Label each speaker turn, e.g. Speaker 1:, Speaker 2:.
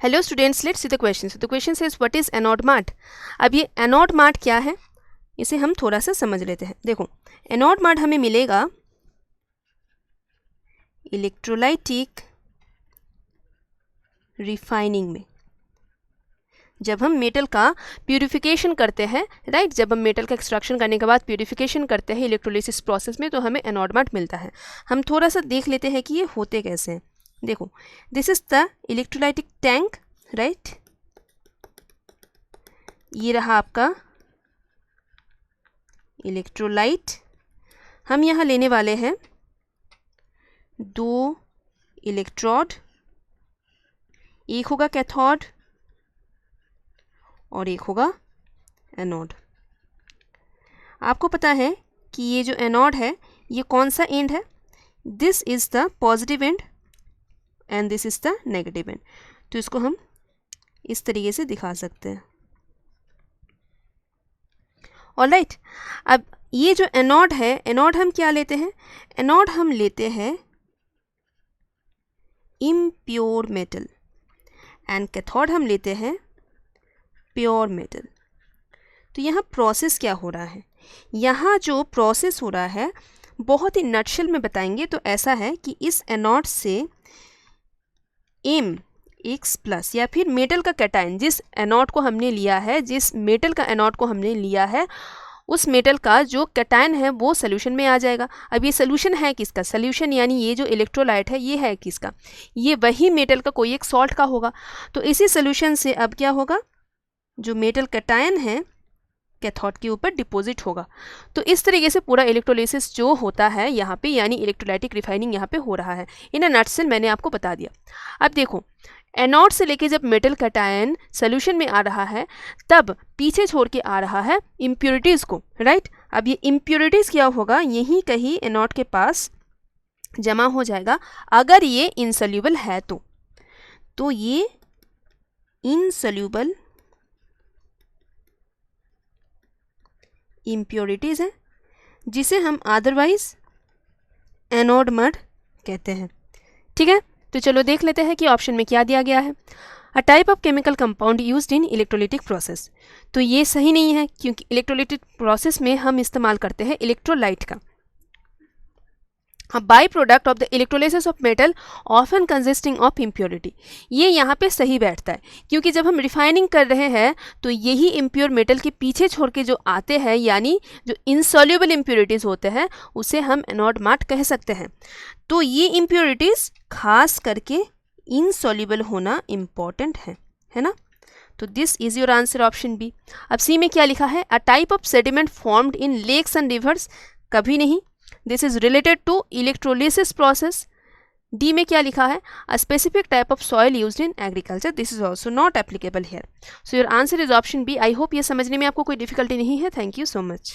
Speaker 1: Hello students, let's see the question. So the question says what is anode mart. अब ये anode mart क्या है, इसे हम थोड़ा सा समझ लेते हैं. देखो, एनोड मार्ट हमें मिलेगा इलेक्ट्रोलाइटिक रिफाइनिंग में. जब हम मेटल का प्यूरिफिकेशन करते हैं, राइट, जब हम मेटल का एक्सट्रैक्शन करने के बाद प्यूरिफिकेशन करते हैं इलेक्ट्रोलिसिस प्रोसेस में, तो हमें एनोड मार्ट मिलता है. हम थोड़ा सा देख लेते हैं कि ये होते कैसे हैं. देखो, this is the electrolytic tank, right. ये रहा आपका इलेक्ट्रोलाइट. हम यहाँ लेने वाले हैं 2 इलेक्ट्रोड, एक होगा कैथोड और एक होगा एनोड. आपको पता है कि ये जो एनोड है ये कौन सा एंड है? This is the positive and and this is the negative and. तो इसको हम इस तरीके से दिखा सकते हैं. ऑलराइट, अब ये जो एनोड है, एनोड हम क्या लेते हैं? एनोड हम लेते हैं इम्प्योर मेटल एंड कैथोड हम लेते हैं प्योर मेटल. तो यहाँ प्रोसेस क्या हो रहा है? यहाँ जो प्रोसेस हो रहा है बहुत ही नटशेल में बताएंगे तो ऐसा है कि इस एनोड से X प्लस या फिर मेटल का कैटायन, जिस एनोड को हमने लिया है, जिस मेटल का एनोड को हमने लिया है, उस मेटल का जो कैटायन है वो सोल्यूशन में आ जाएगा. अब ये सोल्यूशन है किसका? सोल्यूशन यानी ये जो इलेक्ट्रोलाइट है ये है किसका? ये वही मेटल का कोई एक सॉल्ट का होगा. तो इसी सोल्यूशन से अब क्या होगा? जो मेटल कैटायन है कैथोड के ऊपर डिपॉजिट होगा. तो इस तरीके से पूरा इलेक्ट्रोलिसिस जो होता है यहाँ पे, यानी इलेक्ट्रोलाइटिक रिफाइनिंग यहाँ पे हो रहा है. इन अ नटसेल मैंने आपको बता दिया. अब देखो, एनोड से लेके जब मेटल कैटायन सोल्यूशन में आ रहा है तब पीछे छोड़ के आ रहा है इम्प्योरिटीज़ को, राइट. अब ये इम्प्योरिटीज़ क्या होगा? यहीं कहीं एनोड के पास जमा हो जाएगा. अगर ये इनसोल्यूबल है तो ये इनसोल्यूबल इम्प्योरिटीज़ है जिसे हम अदरवाइज एनोड मड कहते हैं. ठीक है, तो चलो देख लेते हैं कि ऑप्शन में क्या दिया गया है. A type of chemical compound used in electrolytic process. तो ये सही नहीं है क्योंकि इलेक्ट्रोलिटिक प्रोसेस में हम इस्तेमाल करते हैं इलेक्ट्रोलाइट का. A byproduct of the electrolysis of metal often consisting of impurity. ये यहाँ पे सही बैठता है क्योंकि जब हम रिफाइनिंग कर रहे हैं तो यही इम्प्योर मेटल के पीछे छोड़ के जो आते हैं, यानी जो इनसॉल्युबल इम्प्योरिटीज़ होते हैं, उसे हम एनोड मार्ट कह सकते हैं. तो ये इम्प्योरिटीज़ खास करके इनसॉल्युबल होना इम्पॉर्टेंट है ना. तो this is your answer option B. अब सी में क्या लिखा है? A type of sediment formed in lakes and rivers. कभी नहीं, this is related to electrolysis process. D में क्या लिखा है? A specific type of soil used in agriculture. This is also not applicable here. So your answer is option B. I hope ये समझने में आपको कोई डिफिकल्टी नहीं है. Thank you so much.